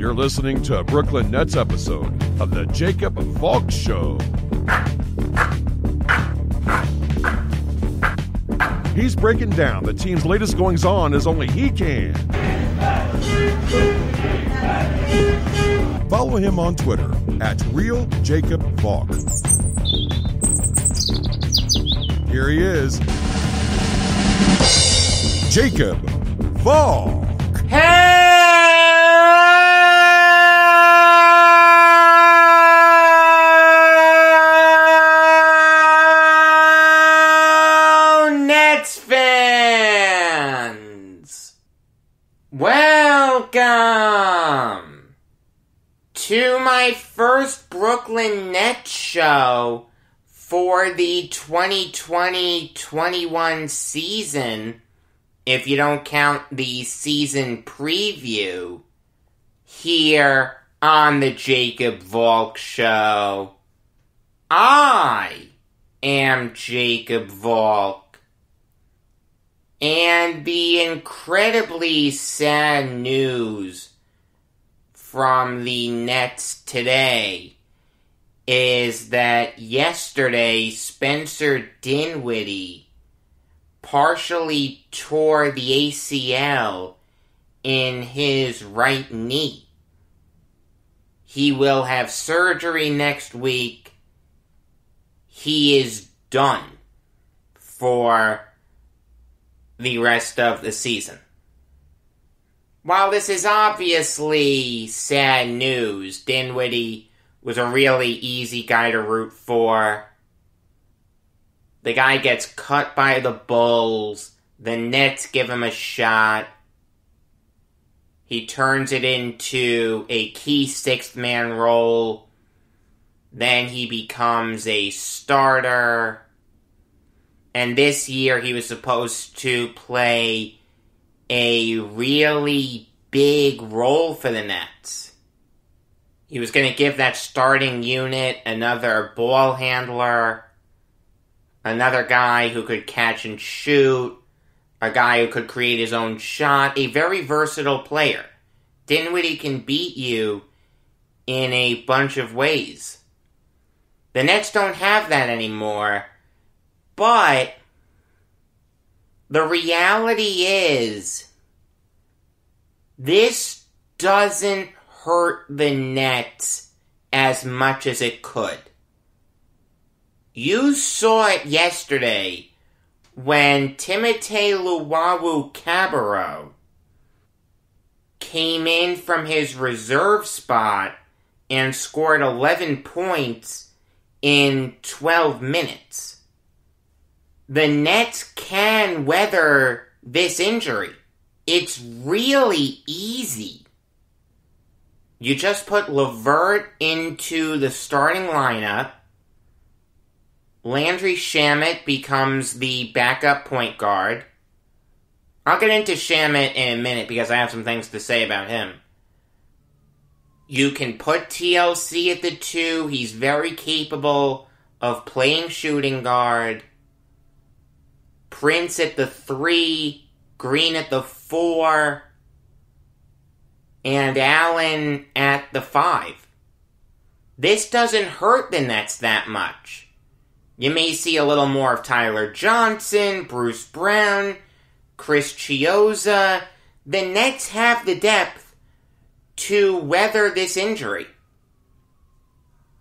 You're listening to a Brooklyn Nets episode of the Jacob Valk Show. He's breaking down the team's latest goings-on as only he can. Follow him on Twitter at RealJacobValk. Here he is, Jacob Valk. Nets fans! Welcome to my first Brooklyn Nets show for the 2020-21 season, if you don't count the season preview, here on the Jacob Valk Show. I am Jacob Valk, and the incredibly sad news from the Nets today is that yesterday Spencer Dinwiddie partially tore the ACL in his right knee. He will have surgery next week. He is done for the rest of the season. While this is obviously sad news, Dinwiddie was a really easy guy to root for. The guy gets cut by the Bulls. The Nets give him a shot. He turns it into a key sixth-man role. Then he becomes a starter. And this year he was supposed to play a really big role for the Nets. He was going to give that starting unit another ball handler, another guy who could catch and shoot, a guy who could create his own shot, a very versatile player. Dinwiddie can beat you in a bunch of ways. The Nets don't have that anymore, but the reality is, this doesn't hurt the Nets as much as it could. You saw it yesterday when Timothé Luwawu-Cabarrot came in from his reserve spot and scored 11 points in 12 minutes. The Nets can weather this injury. It's really easy. You just put LeVert into the starting lineup. Landry Shamet becomes the backup point guard. I'll get into Shamet in a minute because I have some things to say about him. You can put TLC at the 2. He's very capable of playing shooting guard. Prince at the 3. Green at the 4. And Allen at the 5. This doesn't hurt the Nets that much. You may see a little more of Tyler Johnson, Bruce Brown, Chris Chiozza. The Nets have the depth to weather this injury.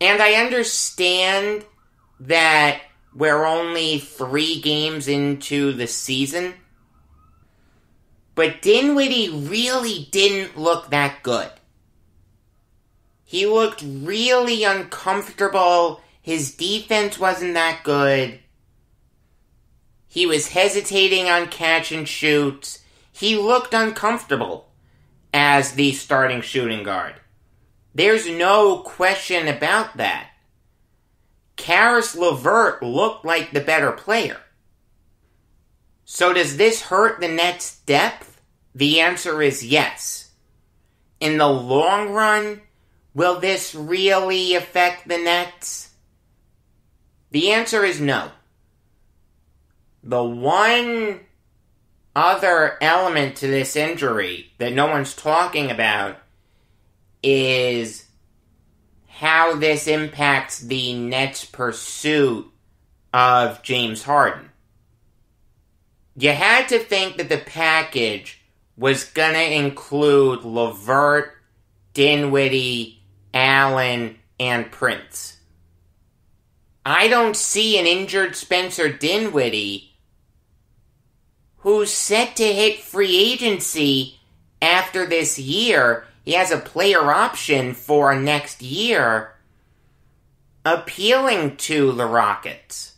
And I understand that we're only 3 games into the season, but Dinwiddie really didn't look that good. He looked really uncomfortable. His defense wasn't that good. He was hesitating on catch and shoots. He looked uncomfortable as the starting shooting guard. There's no question about that. Caris LeVert looked like the better player. So does this hurt the Nets' depth? The answer is yes. In the long run, will this really affect the Nets? The answer is no. The one other element to this injury that no one's talking about is how this impacts the Nets' pursuit of James Harden. You had to think that the package was going to include LeVert, Dinwiddie, Allen, and Prince. I don't see an injured Spencer Dinwiddie who's set to hit free agency after this year. He has a player option for next year, appealing to the Rockets.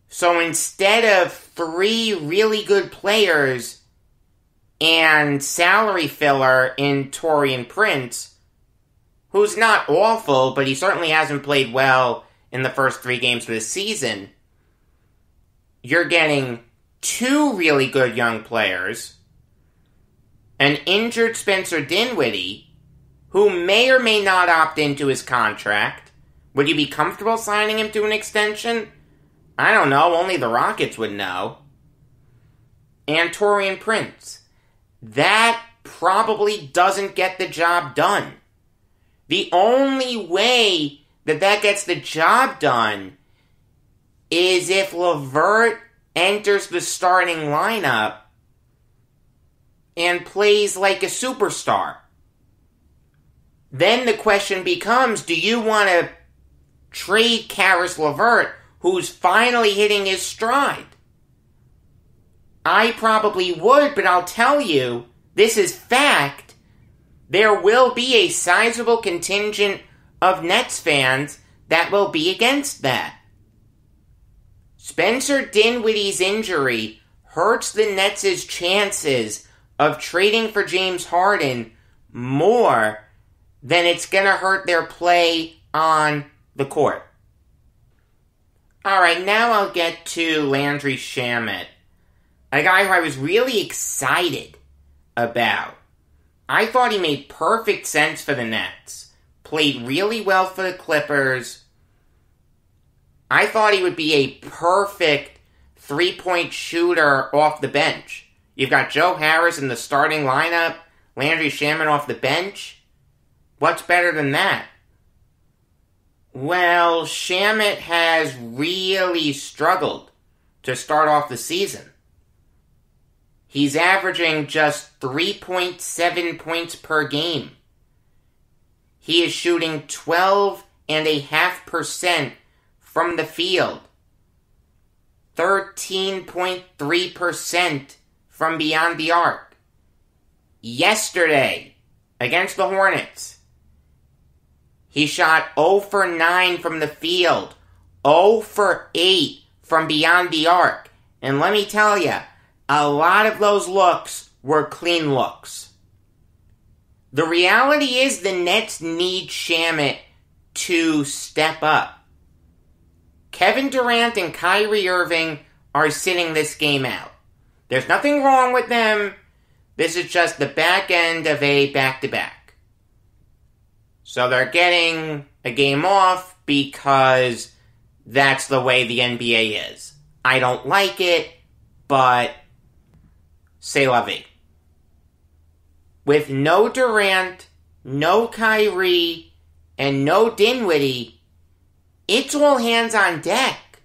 So instead of 3 really good players and salary filler in Taurean Prince, who's not awful, but he certainly hasn't played well in the first 3 games of the season, you're getting 2 really good young players, an injured Spencer Dinwiddie, who may or may not opt into his contract. Would you be comfortable signing him to an extension? I don't know, only the Rockets would know. And Taurean Prince. That probably doesn't get the job done. The only way that gets the job done is if LeVert enters the starting lineup and plays like a superstar. Then the question becomes, do you want to trade Caris LeVert, who's finally hitting his stride? I probably would, but I'll tell you, this is fact. There will be a sizable contingent of Nets fans that will be against that. Spencer Dinwiddie's injury hurts the Nets' chances of trading for James Harden more than it's going to hurt their play on the court. Alright, now I'll get to Landry Shamet, a guy who I was really excited about. I thought he made perfect sense for the Nets. Played really well for the Clippers. I thought he would be a perfect 3-point shooter off the bench. You've got Joe Harris in the starting lineup, Landry Shamet off the bench. What's better than that? Well, Shamet has really struggled to start off the season. He's averaging just 3.7 points per game. He is shooting 12.5% from the field. 13.3% from beyond the arc. Yesterday, against the Hornets, he shot 0 for 9 from the field, 0 for 8 from beyond the arc. And let me tell you, a lot of those looks were clean looks. The reality is the Nets need Shamet to step up. Kevin Durant and Kyrie Irving are sitting this game out. There's nothing wrong with them. This is just the back end of a back-to-back. So they're getting a game off because that's the way the NBA is. I don't like it, but c'est la vie. With no Durant, no Kyrie, and no Dinwiddie, it's all hands on deck.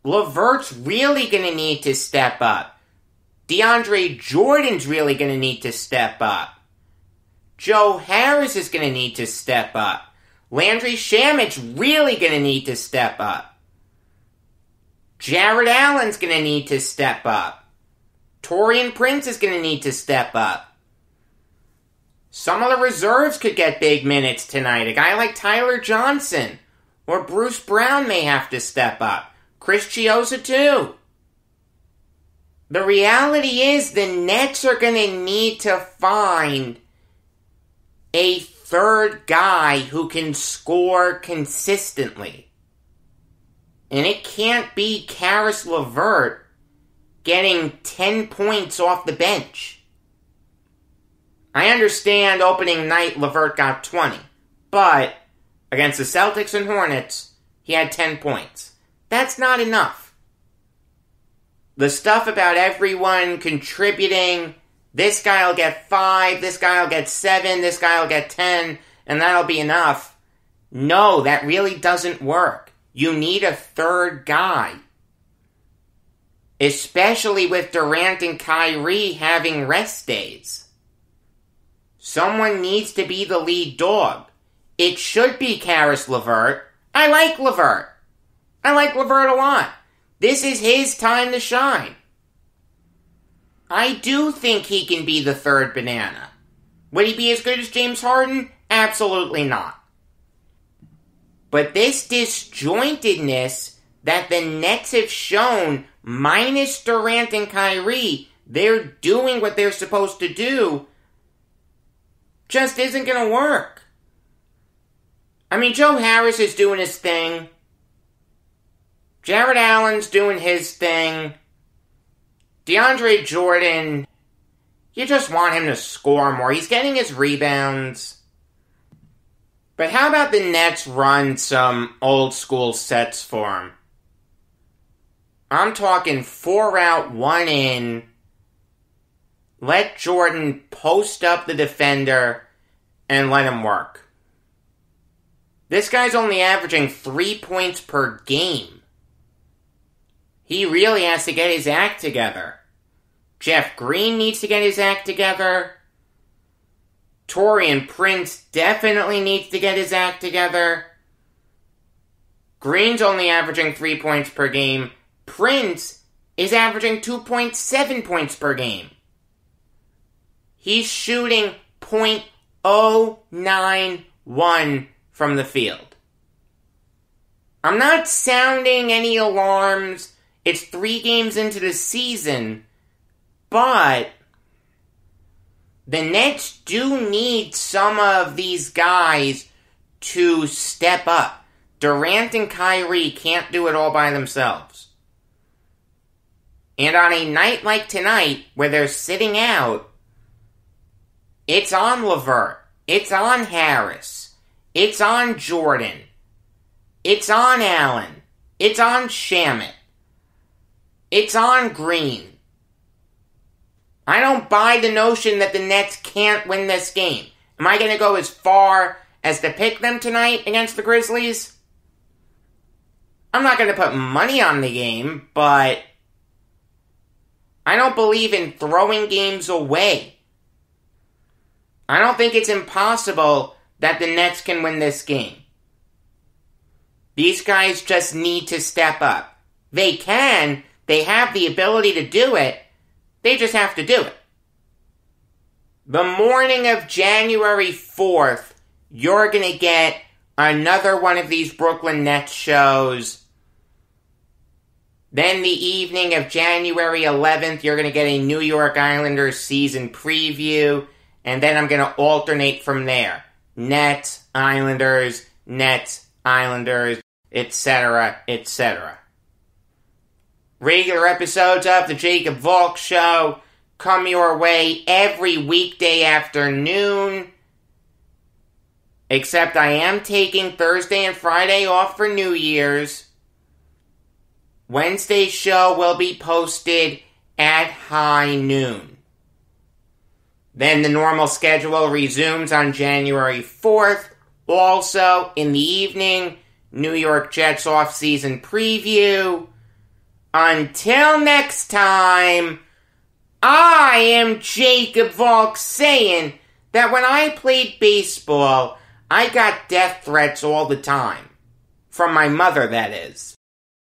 LeVert's really going to need to step up. DeAndre Jordan's really going to need to step up. Joe Harris is going to need to step up. Landry Shamet's really going to need to step up. Jared Allen's going to need to step up. Taurean Prince is going to need to step up. Some of the reserves could get big minutes tonight. A guy like Tyler Johnson or Bruce Brown may have to step up. Chris Chiosa too. The reality is the Nets are going to need to find a third guy who can score consistently. And it can't be Caris LeVert getting 10 points off the bench. I understand opening night LeVert got 20, but against the Celtics and Hornets, he had 10 points. That's not enough. The stuff about everyone contributing This guy will get 5, this guy will get 7, this guy will get 10, and that'll be enough. No, that really doesn't work. You need a third guy. Especially with Durant and Kyrie having rest days. Someone needs to be the lead dog. It should be Karis LeVert. I like LeVert. I like LeVert a lot. This is his time to shine. I do think he can be the third banana. Would he be as good as James Harden? Absolutely not. But this disjointedness that the Nets have shown, minus Durant and Kyrie, they're doing what they're supposed to do, just isn't going to work. I mean, Joe Harris is doing his thing. Jared Allen's doing his thing. DeAndre Jordan, you just want him to score more. He's getting his rebounds. But how about the Nets run some old school sets for him? I'm talking 4 out, 1 in. Let Jordan post up the defender and let him work. This guy's only averaging 3 points per game. He really has to get his act together. Jeff Green needs to get his act together. Taurean Prince definitely needs to get his act together. Green's only averaging 3 points per game. Prince is averaging 2.7 points per game. He's shooting .091 from the field. I'm not sounding any alarms. It's 3 games into the season. But the Nets do need some of these guys to step up. Durant and Kyrie can't do it all by themselves. And on a night like tonight, where they're sitting out, it's on LeVert, it's on Harris, it's on Jordan, it's on Allen, it's on Shamet, it's on Green. I don't buy the notion that the Nets can't win this game. Am I going to go as far as to pick them tonight against the Grizzlies? I'm not going to put money on the game, but I don't believe in throwing games away. I don't think it's impossible that the Nets can win this game. These guys just need to step up. They can. They have the ability to do it. They just have to do it. The morning of January 4th, you're going to get another one of these Brooklyn Nets shows. Then the evening of January 11th, you're going to get a New York Islanders season preview. And then I'm going to alternate from there. Nets, Islanders, etc., etc. Regular episodes of The Jacob Valk Show come your way every weekday afternoon. Except I am taking Thursday and Friday off for New Year's. Wednesday's show will be posted at high noon. Then the normal schedule resumes on January 4th. Also, in the evening, New York Jets off-season preview. Until next time, I am Jacob Valk saying that when I played baseball, I got death threats all the time. From my mother, that is.